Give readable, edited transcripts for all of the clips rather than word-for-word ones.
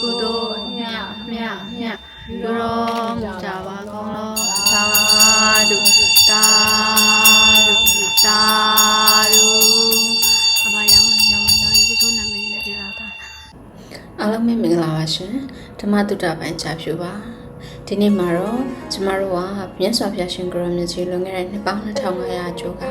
ကုသိုလ်မြတ်မြတ်မြတ်ပြုတော်မူကြပါကုန်လောသာဓုသာဓုသာဓုအမယောင်ဒီကုသိုလ်နာမည်နဲ့ကြည်လာတာအားလုံးပဲမင်္ဂလာပါရှင်ဓမ္မတုဒ္ဒပိုင်းချဖြူပါဒီနေ့မှာတော့ကျမတို့ကမြတ်စွာဘုရားရှင်ကိုရောမြတ်ကြီးလွန်ခဲ့တဲ့နှစ်ပေါင်း2500ကျော်က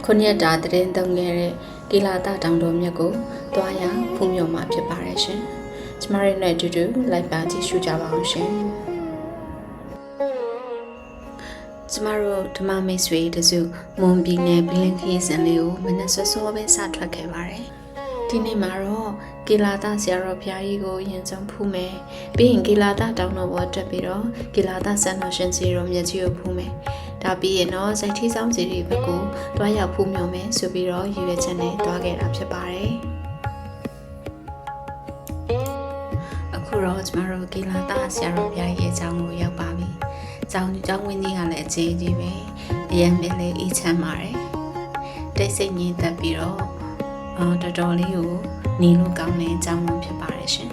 ခုနှစ်တာတရင်သုံးခဲ့တဲ့ကိလာတတောင်တော်မြတ်ကိုတွားရဖူးမြော်မှာဖြစ်ပါတယ်ရှင်ကျမတို့နဲ့အတူတူလိုက်ပါကြည့်ရှုကြပါအောင်ရှင်ကျမတို့ဓမ္မမိတ်ဆွေတစုမွန်ပြည်နယ်ဘီလင်းခီးစံလေးကိုမနက်စောစောပဲစထွက်ခဲ့ပါတယ်ဒီနေ့မှာတော့ကိလာတဆရာတော်ဘုရားကြီးကိုရင်ဆုံးဖူးမယ်ပြီးရင်ကိလာတတောင်တော်ပေါ်တက်ပြီးတော့ကိလာတဆန္ဒရှင်စီတော်မြတ်ကြီးကိုဖူးမယ်ဒါပြီးရင်တော့စိုက်ထီးဆောင်စီတွေဘက်ကိုတွားရောက်ဖူးမြော်မယ်ဆိုပြီးတော့ရည်ရွယ်ချက်နဲ့တွားခဲ့တာဖြစ်ပါတယ်အခုတော့ကျမတို့ကိလာတဆရာတော်ဘုရားကြီးရဲ့အကြောင်းကိုရောက်ပါပြီကျောင်းဝင်းကြီးကလည်းအခြေကြီးပဲအရင်ပဲလေအေးချမ်းပါတယ်တိတ်ဆိတ်ငြိမ်သက်ပြီးတော့တော်တော်လေးကိုနေလို့ကောင်းတဲ့အကြောင်းဖြစ်ပါတယ်ရှင်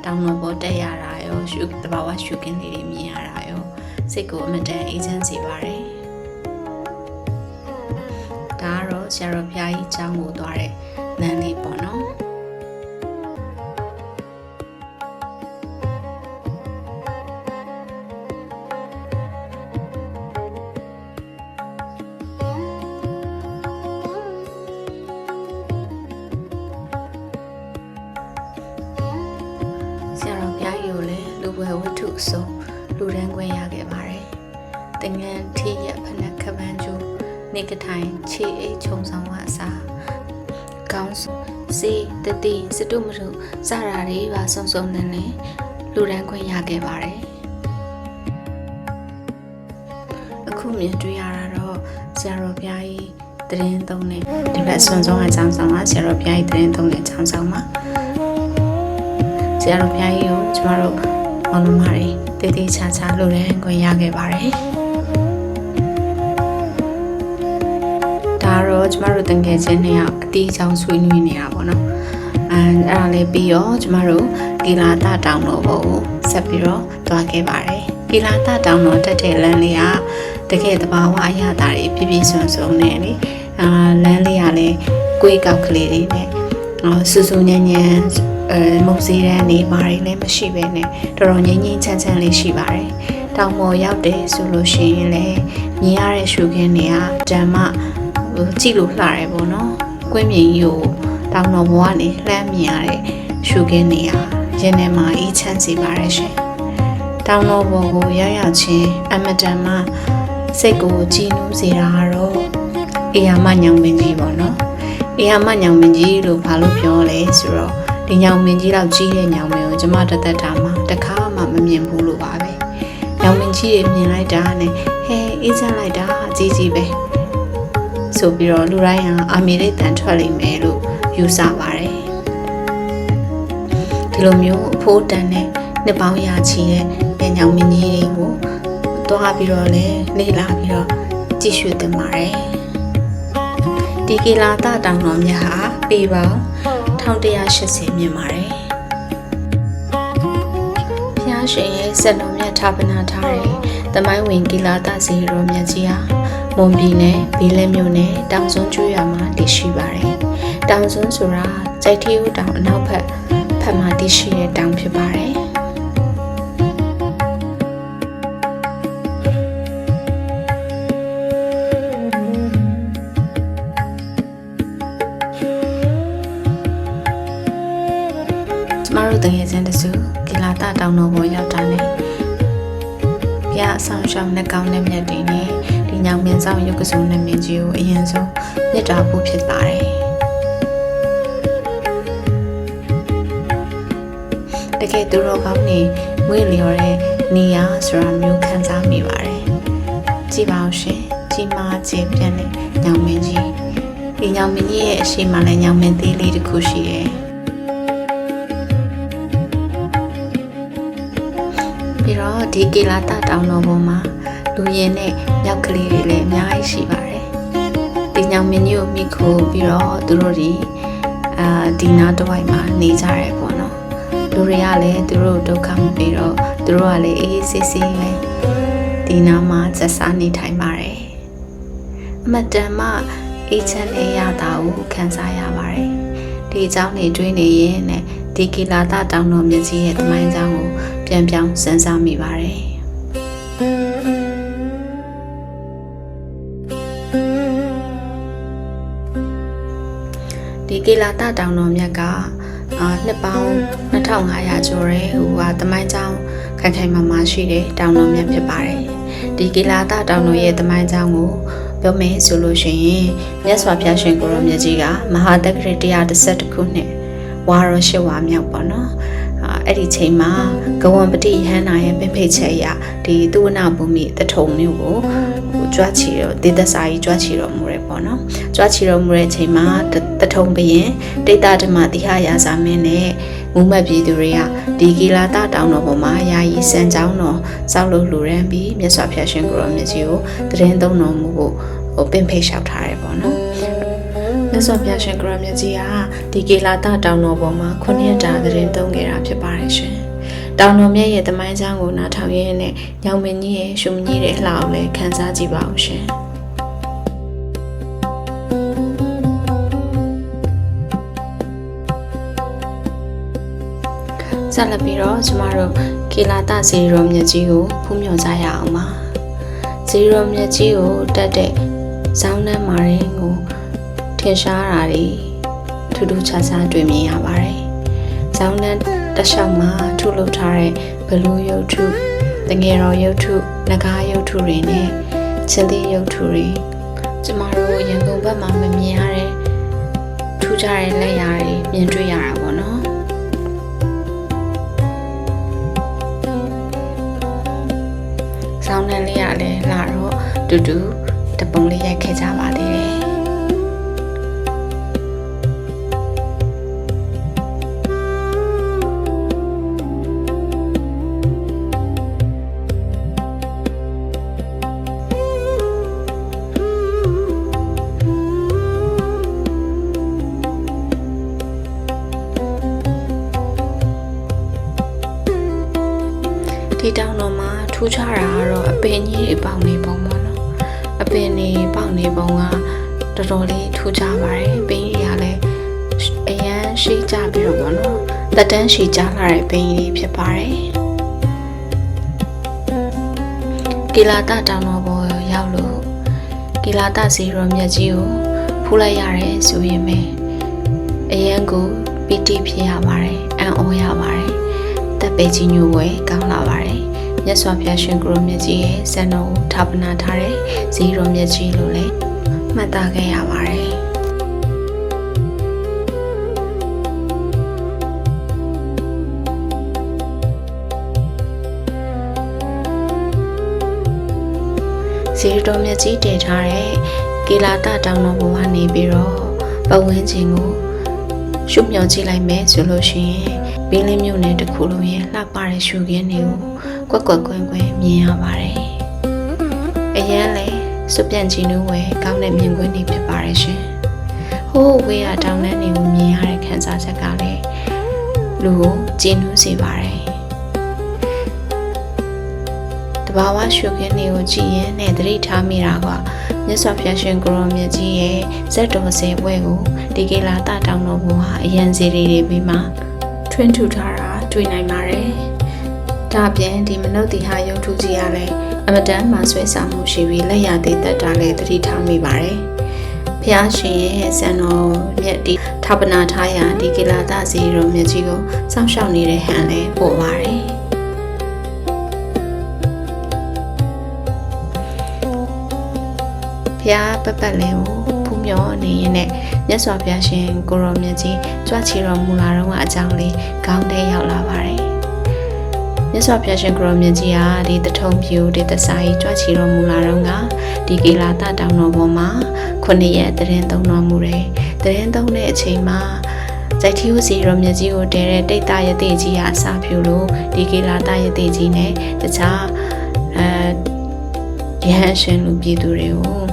တောင်တော်ပေါ်တက်ရတာရောတဘာဝရှုခင်းလေးတွေမြင်ရတာရောစိတ်ကိုအမတန်အေးချမ်းစေပါတယ်ဒါကတော့ဆရာတော်ဘုရားကြီးကျောင်းကိုသွားတဲ့လမ်းလေးပေါ့နော်ဝတ္ထုအစုံလူရန်ခွင့်ရခဲ့ပါတယ်။တင်ငန်းထီးရဖနက်ခပန်းကျူနေကထိုင်ခြေအိတ်ခြုံဆောင်ဝအစားကောင်းစေတတိစတုမထုစရာတွေပါစုံစုံနဲ့လူရန်ခွင့်ရခဲ့ပါတယ်။အခုမြင်တွေ့ရတာတော့ဆရာတော်ဘုရားကြီးတရင်သုံးနဲ့ဒီဘက်ဆွန်ဆုံးအကြောင်းဆောင်ပါဆရာတော်ဘုရားကြီးတရင်သုံးနဲ့အကြောင်းဆောင်ပါဆရာတော်ဘုရားကြီးကိုကျမတို့မောင်နှမတွေတည်တည်ချာချာလုပ်ရန်ခွင့်ရခဲ့ပါတယ်။ဒါတော့ကျမတို့တန်ခဲ့ချင်းနဲ့အတီးချောင်းဆွေးနွေးနေတာပေါ့နော်။အဲ့ဒါလေးပြီးတော့ကျမတို့ကိလာတတောင်တော်ကိုဆက်ပြီးတော့သွားခဲ့ပါတယ်။ကိလာတတောင်တော်တက်တဲ့လမ်းလေးကတကယ်တဘာဝအရသာတွေပြည့်ပြည့်စုံစုံနဲ့လေလမ်းလေးကလည်းကိုယ်ကောက်ကလေးတွေနဲ့စူးစူးညံ့ညံ့မုတ်စီးတဲ့နေပါတွေလည်းမရှိပဲနဲ့တော်တော်ငြိမ်ငြိမ်ချမ်းချမ်းလေးရှိပါတယ်။တောင်ပေါ်ရောက်တယ်ဆိုလို့ရှိရင်လည်းမြင်ရတဲ့ရှုခင်းတွေကဓမ္မကြည့်လို့လှတယ်ပေါ့နော်။ကွင်းမြင်ကြီးကိုတောင်တော်ပေါ်ကနေလှမ်းမြင်ရတဲ့ရှုခင်းတွေကရင်ထဲမှာအေးချမ်းစေပါတယ်ရှင်။တောင်တော်ပေါ်ကိုရောက်ချင်းအမတန်မှစိတ်ကိုကြည်နူးစေတာကတော့အေယာမညောင်မင်းကြီးပေါ့နော်။အေယာမညောင်မင်းကြီးလို့ဘာလို့ပြောလဲဆိုတော့ဒီညောင်မင်းကြီးလောက်ကြီးတဲ့ညောင်မင်းကိုကျမတသက်တာမှာတခါမှမမြင်ဘူးလို့ပါပဲညောင်မင်းကြီးမြင်လိုက်တာနဲ့ဟဲအေးချမ်းလိုက်တာကြီးကြီးပဲဆိုပြီးတော့လူတိုင်းအာမေရိတန်ထွက်လိမ့်မယ်လို့ယူဆပါတယ်ဒီလိုမျိုးအဖိုးတန်နဲ့နှစ်ပေါင်းရာချီတဲ့ညောင်မင်းကြီးတွေကိုတွားပြီးတော့လေလာပြီးတော့ကြည့်ရှုသင်ပါတယ်ဒီကိလာတတောင်တော်မြတ်ဟာပေပေါင်း1180မြင်ပါတယ်။ဘုရားရှင်ရဲ့စက်တော်မြတ်ဌာပနာထားတဲ့သမိုင်းဝင်ကိလာတဇီတော်မြတ်ကြီးဟာမွန်ပြည်နယ်ဘီလဲမြို့နယ်တောင်စွန်းကျွော်မှာတည်ရှိပါတယ်။တောင်စွန်းဆိုတာကြိုက်ထီးဦးတောင်အနောက်ဘက်မှာတည်ရှိတဲ့တောင်ဖြစ်ပါတယ်။ကျမတို့တကယ်ချင်းတစုကိလာတတောင်တော်ပေါ်ရောက်တာနဲ့ဘုရားအဆောင်ရှောင်းနဲ့ကောင်းတဲ့မြတ်တွေနဲ့ဒီညောင်မြင်ဆောင်ရုပ်ကစုံနဲ့မြင်ကြီးကိုအရင်ဆုံးမြတ်တာဖို့ဖြစ်ပါတယ်တကယ်သူတော်ကောင်းနေမွေးလျော်တဲ့နေရာဆိုတာမျိုးခံစားမိပါတယ်ကြည်ပါအောင်ရှင်ကြီးမားခြင်းပြန့်တဲ့ညောင်မင်းကြီးဒီညောင်မင်းကြီးရဲ့အရှိမလည်းညောင်မင်းသေးလေးတစ်ခုရှိတယ်ပြီးတော့ဒီကိလာတတောင်တော်ပေါ်မှာလူရင်နဲ့မြောက်ကလေးတွေလည်းအများကြီးရှိပါတယ်ဒီညောင်မင်းကြီးကိုမိခိုးပြီးတော့သူတို့ဒီနားတစ်ဝိုက်မှာနေကြရဲပေါ့နော် လူတွေကလည်းသူတို့ဒုက္ခမပေးတော့သူတို့ကလည်းအေးဆေးဆေးလေးဒီနာမှာဆက်စားနေထိုင်ပါတယ်အမတန်မှအေးချမ်းလေးရတာကိုခံစားရပါတယ်ဒီအကြောင်းတွေတွေးနေရင်နဲ့ဒီကီလာတတောင်တော်မြတ်ကြီးရဲ့သမိုင်းကြောင်းကိုပြန်ပြောင်းစဉ်းစားမိပါတယ်ဒီကီလာတတောင်တော်မြတ်ကနှစ်ပေါင်း2500ကျော်တဲ့ဟိုကသမိုင်းကြောင်းခိုင်ခိုင်မာမာရှိတဲ့တောင်တော်မြတ်ဖြစ်ပါတယ်ဒီကီလာတတောင်တော်ရဲ့သမိုင်းကြောင်းကိုပြောမယ်ဆိုလို့ရှိရင်မြတ်စွာဘုရားရှင်ကိုရောမြတ်ကြီးကမဟာတက္ကရာ112ခုနှစ်ဝါရော8ဝါမြောက်ပေါ့နော်အဲ့ဒီချိန်မှာဂဝံပတိယဟန္တာရဲ့ပင်ဖိတ်ချက်အရဒီသုဝနာဘူမိတထုံမျိုးကိုကြွားချီတော့ဒေသစာကြီးကြွားချီတော်မူရဲပေါ့နော်ကြွားချီတော်မူတဲ့ချိန်မှာတထုံဘရင်တိတ္တဓမ္မတိဟရာဇာမင်းနဲ့မူမတ်ပြည်သူတွေကဒီကီလာတတောင်တော်ပေါ်မှာယာယီစံကြောင်းတော်စောက်လို့လှူရန်ပြီးမြတ်စွာဘုရားရှင်ကိုရောမြတ်ကြီးကိုတရင်သုံးတော်မူဖို့ပင်ဖိတ်လျှောက်ထားရဲပေါ့နော်မြတ်စွာဘုရားရှင်ကိုရောမြတ်ကြီးဟာဒီကီလာတတောင်တော်ပေါ်မှာ9ရက်တာတရင်သုံးခဲ့တာဖြစ်ပါတယ်ရှင်တောင်တော်မြတ်ရဲ့သမိုင်းကြောင်းကိုနားထောင်ရင်းနဲ့ညောင်မင်းကြီးရဲ့ရှုံမကြီးတဲ့အလှအောင်လည်းခန်းစားကြည့်ပါဦးရှင်ဆက်လက်ပြီးတော့ကျမတို့ကီလာတဇီရောမြတ်ကြီးကိုဖူးမြော်ကြရအောင်ပါဇီရောမြတ်ကြီးကိုတက်တဲ့ဇောင်းနှမ်းမာရင်ကိုထင်ရှားတာတွေထူးထူးခြားခြားတွေ့မြင်ရပါတယ်ဇောင်းနှမ်းတလျှောက်မှာထုတ်လုပ်ထားတဲ့ဘလူးရုပ်ထုတငယ်တော်ရုပ်ထုနဂါးရုပ်ထုတွေနဲ့ချင်းသေးရုပ်ထုတွေကျမတို့ရန်ကုန်ဘက်မှာမမြင်ရတဲ့ထူးခြားတဲ့လက်ရာတွေမြင်တွေ့ရတာပေါ့နော်ဆောင်းနှမ်းလေးရလဲလာတော့တူတူတပုံလေးရိုက်ခဲ့ကြပါသေးတယ်ဒီတောင်တော်မှာထူးခြားတာကတော့အပင်ကြီးတွေပေါက်နေပုံပေါ့နော်အပင်တွေပေါက်နေပုံကတော်တော်လေးထူးခြားပါတယ်ပင်ကြီးကလည်းအရန်ရှိကြပြီးတော့ပေါ့နော်တက်တန်းရှိကြလာတဲ့ပင်ကြီးဖြစ်ပါတယ်ကီလာတတောင်တော်ပေါ်ရောက်လို့ကီလာတဇီရောမြတ်ကြီးကိုဖူးလိုက်ရတယ်ဆိုရင်ပဲအရန်ကိုပီတိဖြစ်ရပါတယ်အံ့ဩရပါတယ်တက်ပေကြီးညို့ဝဲကောင်းလာပါတယ်မြတ်စွာဘုရားရှင်ကိုရောမြတ်ကြီးရဲ့စံတော်ကိုဌာပနာထားတဲ့ဇီရောမြတ်ကြီးလို့လည်းမှတ်သားခဲ့ရပါတယ်ဇီရောမြတ်ကြီးတည်ထားတဲ့ကီလာတတောင်တော်ပေါ်ကနေပြီးတော့ပတ်ဝန်းကျင်ကိုရှုမြော်ကြည့်လိုက်မယ်ဆိုလို့ရှိရင်ဘင်းလင်းမြို့နယ်တစ်ခုလုံးရဲ့လှပတဲ့ရှုခင်းတွေကိုကွက်ကွက်ကွင်းမြင်ရပါတယ်။အရန်လေစွပြန့်ချီနူးဝဲကောင်းတဲ့မြင်ကွင်းတွေဖြစ်ပါတယ်ရှင်။ဟိုးဝေးရတောင်တန်းတွေကိုမြင်ရတဲ့ခံစားချက်ကလည်းလူကိုကြည်နူးစေပါတယ်။တဘာဝရှုခင်းတွေကိုကြည့်ရင်နဲ့သတိထားမိတာကမြတ်စွာဘုရားရှင်ကိုရောမြတ်ကြီးရဲ့ဇက်တော်စေပွဲကိုဒီကီလာတတောင်တော်ဘုရားအရန်စီတွေပြီးမှထွင်းထူထားတာတွေ့နိုင်ပါတယ်။ဒါပြင်ဒီမနုဿိဟရုပ်ထုကြီးကလည်းအမတန်မှဆွဲဆောင်မှုရှိပြီးလက်ရသေးတတ်တာလည်းသတိထားမိပါတယ်။ဘုရားရှင်ရဲ့စံတော်မြတ်ဒီဌာပနာထားရာဒီကီလာတဇီရောမြတ်ကြီးကိုစောင့်ရှောက်နေတဲ့ဟန်လည်းပို့ပါတယ်။ဘုရားပပတ်လင်းကိုဖူးမြော်နေရင်နဲ့မြတ်စွာဘုရားရှင်ကိုရောမြတ်ကြီးကြွချီတော်မူလာတော့အကြောင်းလေးခေါင်းထဲရောက်လာပါတယ်။မြတ်စွာဘုရားရှင်ကိုရောမြတ်ကြီးဟာဒီတထုံပြူဒီတစားကြီးကြွချီတော်မူလာတော့ကဒီကီလာတတောင်တော်ပေါ်မှာ9ရက်တရင်သုံးတော်မူတယ်။တရင်သုံးတဲ့အချိန်မှာဇိုက်ထီဟုစီရောမြတ်ကြီးကိုတဲတဲ့တိတ်တရတိကြီးဟာအစာဖြူလို့ဒီကီလာတရတိကြီးနဲ့တခြားရဟန်းရှင်လူပြည်သူတွေကို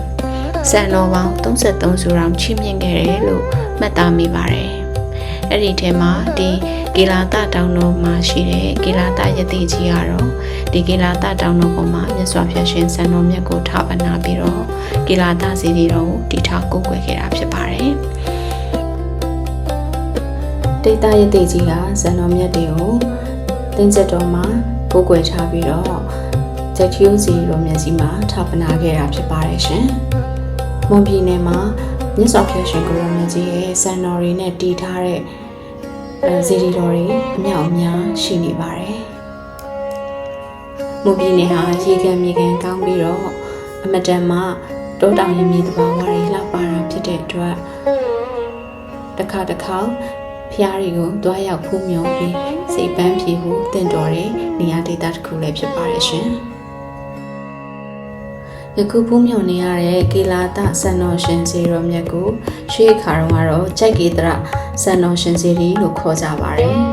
စံတော်ပေါင်း33ဆူတောင်ချီးမြှင့်ခဲ့တယ်လို့မှတ်သားမိပါတယ်။ အဲ့ဒီထဲမှာဒီကေလာတတောင်တော်မှာရှိတဲ့ကေလာတယတိကြီးကတော့ဒီကေလာတတောင်တော်ပေါ်မှာမြတ်စွာဘုရားရှင်စံတော်မြတ်ကိုထပ်ပနာပြီးတော့ကေလာတစီရီတော်ကိုတည်ထားကိုးကွယ်ခဲ့တာဖြစ်ပါတယ်ဒေတာယတိကြီးကစံတော်မြတ်တွေကိုတင်းကျပ်တော်မှာကိုးကွယ်ထားပြီးတော့ဂျက်ချီယိုစီတော်မြတ်ကြီးမှာထပ်ပနာခဲ့တာဖြစ်ပါတယ်ရှင်မွန်ပြည်နယ်မှာမြတ်စွာဘုရားရှင်ကိုရောမြတ်ကြီးရဲ့စံတော်တွေနဲ့တည်ထားတဲ့ဇီရီတော်တွေအမြောက်အများရှိနေပါတယ်။မွန်ပြည်နယ်ဟာရေကန်မြေကန်ကောင်းပြီးတော့အမတန်မှတောတောင်ရင်းမြေသဘာဝတွေလှပတာဖြစ်တဲ့အတွက်တစ်ခါဖျားတွေကိုတွားရောက်ဖူးမြော်ပြီးစိတ်ပန်းပြေဖို့တင့်တော်တဲ့နေရာဒေသတစ်ခုလည်းဖြစ်ပါတယ်ရှင်။ယခုဖူးမြော်နေရတဲ့ကေလာတစံတော်ရှင်စီရောမြတ်ကိုရှေးခါတုန်းကတော့ကြိုက်ကေတရစံတော်ရှင်စီရီလို့ခေါ်ကြပါတယ်။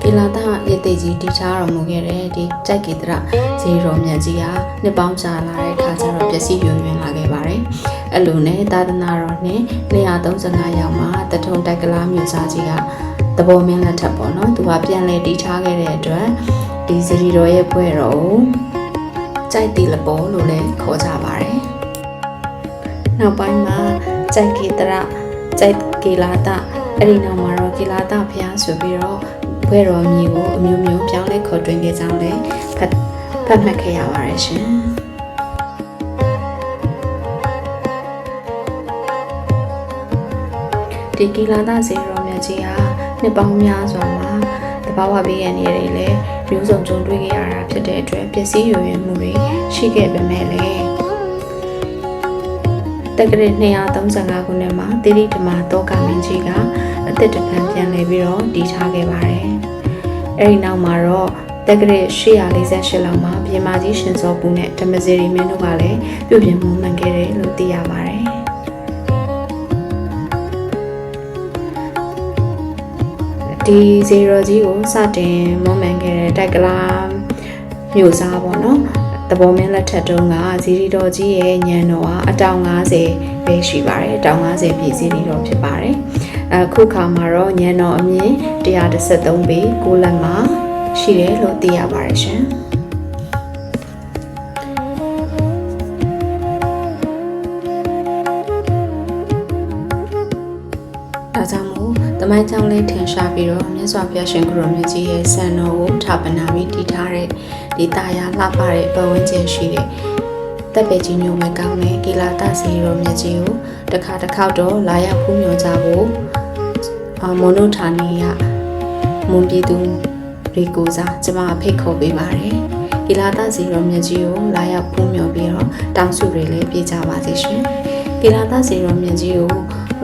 ကေလာတရတိကြီးတည်ထားတော်မူခဲ့တဲ့ဒီကြိုက်ကေတရဇီရောမြတ်ကြီးဟာနှစ်ပေါင်းကြာလာတဲ့အခါကျတော့ပျက်စီးယွင်လာခဲ့ပါတယ်။အဲ့လိုနဲ့သာသနာတော်နဲ့235ရောက်မှာတထုံတိုက်ကလားမြို့သားကြီးကတဘောမင်းလက်ထပ်ပေါ့နော်။သူကပြန်လဲတည်ထားခဲ့တဲ့အတွက်ဒီဇီတော်ရဲ့ဘွဲ့တော်ကြိုက်တီလပေါ်လို့လည်းခေါ်ကြပါတယ်။နောက်ပိုင်းမှာကြိုက်ကေတရကြိုက်ကေလာတအဲ့ဒီနောက်မှာတော့ကေလာတဖျားဆိုပြီးတော့ဘွဲတော်မျိုးကိုအမျိုးမျိုးပြောင်းလဲခေါ်တွင်ခဲ့ကြောင်းလည်းဖတ်မှတ်ခဲ့ရပါတယ်ရှင်။ဒီကေလာတဇေရောမြတ်ကြီးဟာနှစ်ပေါင်းများစွာမှာတဘာဝဘေးရန်တွေလည်းမျိုးစုံကြုံတွေ့ခဲ့ရတာဖြစ်တဲ့အတွက်ပျက်စီးယွင်မှုတွေရှိခဲ့ပေမဲ့လည်းတက္ကရာ235ခုနှစ်မှာတိရိဓမ္မတောကမင်းကြီးကအသက်တပံပြန်လည်ပြီးတော့တည်ထားခဲ့ပါတယ်။အဲဒီနောက်မှာတော့တက္ကရာ848လောက်မှာပြင်မာကြီးရှင်စောပူနဲ့ဓမ္မစေရီမင်းတို့ကလည်းပြုပြင်မှုမှန်ခဲ့တယ်လို့သိရပါတယ်။ဒီဇီရောကြီးကိုစတင်မွမ်းမံခဲ့တဲ့တိုက်ကလားမြို့သားပေါ့နော်တဘောမင်းလက်ထက်တုန်းကဇီရီတော်ကြီးရဲ့ညံတော်ကအတောင်50ပဲရှိပါတယ်အတောင်50ပြည့်ဇီရီတော်ဖြစ်ပါတယ်အခုခါမှာတော့ညံတော်အမြင့်113ပေ6လက်မှာရှိတယ်လို့သိရပါတယ်ရှင်ဒါကြောင့်မို့တမိုင်းကြောင့်လေးထင်ရှားပြီးတော့မြတ်စွာဘုရားရှင်ကိုရောမြတ်ကြီးရဲ့စံတော်ကိုထပ်ပနာပြီးတည်ထားတဲ့ဒီတာယာလှပတဲ့ပတ်ဝန်းကျင်ရှိတဲ့တပ်ပေကြီးမျိုးပဲကောင်းတဲ့ကေလာတစီရောမြတ်ကြီးကိုတစ်ခါတော့လာရောက်ဖူးမြော်ကြဖို့မွန်တို့ဌာနီကမွန်ပြည်သူတွေကိုစားကျမဖိတ်ခေါ်ပေးပါတယ်ကေလာတစီရောမြတ်ကြီးကိုလာရောက်ဖူးမြော်ပြီးတော့တောင်းစုတွေလည်းပြေးကြပါစေရှင်ကေလာတစီရောမြတ်ကြီးကို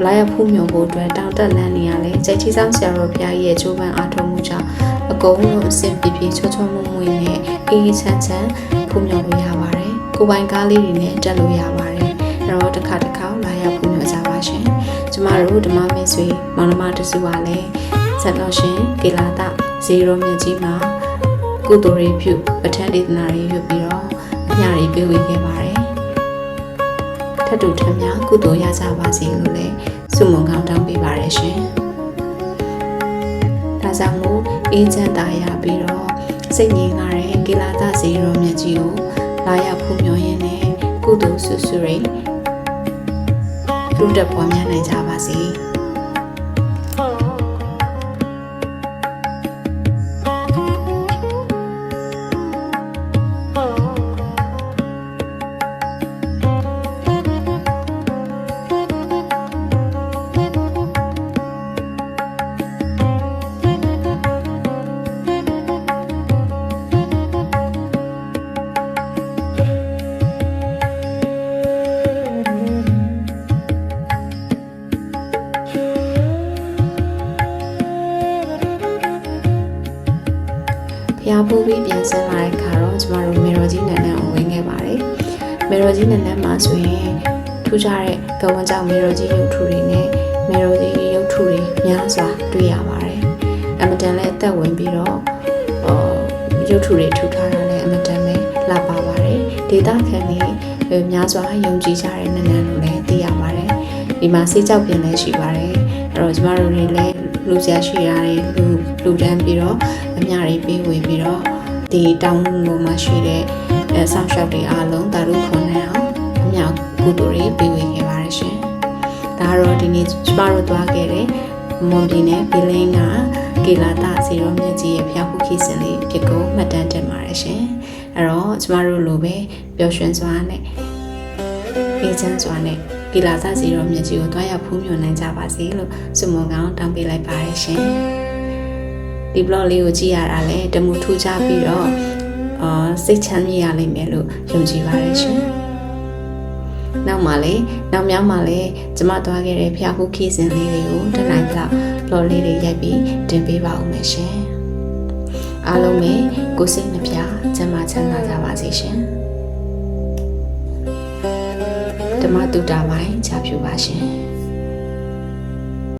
လာရောက်ဖူးမြော်ဖို့အတွက်တောင်းတလန်းနေရလဲကြိုက်ချီဆောင်ဆရာတော်ဘုရားရဲ့ကြိုးပမ်းအားထုတ်မှုကြောင့်အကုန်လုံးအဆင်ပြေပြေချောချောမွေ့မွေ့နဲ့အေးချမ်းချမ်းဖူးမြော်လို့ရပါတယ်ကိုပိုင်ကားလေးတွေနဲ့တက်လို့ရပါတယ်အဲ့တော့တစ်ခါလာရောက်ဖူးမြော်ကြပါရှင်ကျမတို့ဓမ္မမင်းဆွေမောင်နှမတစုပါလဲဆက်လို့ရှင်ကေလာတဇီရောမြတ်ကြီးမှာကုသိုလ်တွေပြုပဋ္ဌာန်းဒေသနာတွေပြုပြီးတော့အညာတွေပြုဝေခဲ့ပါတယ်ထပ်တူထမ်းများကုသိုလ်ရကြပါစေလို့လည်းဆုမွန်ကောင်းတောင်းပေးပါရရှင်ဒါကြောင့်မို့အေးချမ်းသာရပြီးတော့စိတ်ငြိမ်လာတဲ့ကေလာတဇီရောမြတ်ကြီးကိုလာရောက်ဖူးမြော်ရင်းနဲ့ကုသိုလ်ဆုစုရိလူတက်ပွားများနိုင်ကြပါစေဖျားဖို့ပြီးပြန်ဆင်းလာတဲ့ခါတော့ကျမတို့မေတော်ကြီးနန်းနန်းကိုဝင်ခဲ့ပါတယ်။မေတော်ကြီးနန်းနန်းမှာဆိုရင်ထူးခြားတဲ့ကဝန်းကြောင့်မေတော်ကြီးရုပ်ထုတွေနဲ့မေတော်ကြီးရုပ်ထုတွေများစွာတွေ့ရပါတယ်။အမတန်လည်းအသက်ဝင်ပြီးတော့ရုပ်ထုတွေထူထားတာလည်းအမတန်ပဲလှပပါတယ်။ဒေတာခံတွေများစွာယုံကြည်ကြတဲ့နန်းနန်းလို့လည်းသိရပါတယ်။ ဒီမှာဆေးကြောက်ပြင်လည်းရှိပါတယ်အဲ့တော့ကျမတို့တွေလည်းလူစရာရှိရတယ်လူတန်းပြီးတော့အမြတွေပေးဝေပြီးတော့ဒီတောင်းပေါ်မှာရှိတဲ့ဆောက်ရှောက်တွေအားလုံးတာတို့ခွန်နိုင်အောင်အမြကုသိုလ်တွေပေးဝေခဲ့ပါတယ်ရှင်ဒါကတော့ဒီနေ့ကျမတို့သွားခဲ့တဲ့မွန်ပြည်နယ်ဘီလင်းကကေလာတာစီရောမြတ်ကြီးရဲ့ဖျားခုခီစင်လေးဖြစ်ကိုမှတ်တမ်းတင်ပါတယ်ရှင်အဲ့တော့ကျမတို့လိုပဲပျော်ရွှင်စွာနဲ့အေးချမ်းစွာနဲ့ကေလာတာစီရောမြတ်ကြီးကိုတွားရောက်ဖူးမြော်နိုင်ကြပါစေလို့ဆုမွန်ကောင်းတောင်းပေးလိုက်ပါတယ်ရှင်ဒီ blog လေးကိုကြည့်ရတာလဲတမှုထူးခြားပြီးတော့စိတ်ချမ်းမြေ့ရလိမ့်မယ်လို့ယုံကြည်ပါတယ်ရှင်နောက်မြောက်မှာလဲကျမသွားခဲ့တဲ့ဖျားခုခီးစဉ်လေးတွေကိုတနိုင်လောက် blog လေးတွေရိုက်ပြီးတင်ပေးပါဦးမယ်ရှင်အားလုံးပဲကိုယ်စိတ်နှပြကျန်းမာချမ်းသာကြပါစေရှင်ဓမ္မတုတာပိုင်းချဖြူပါရှင်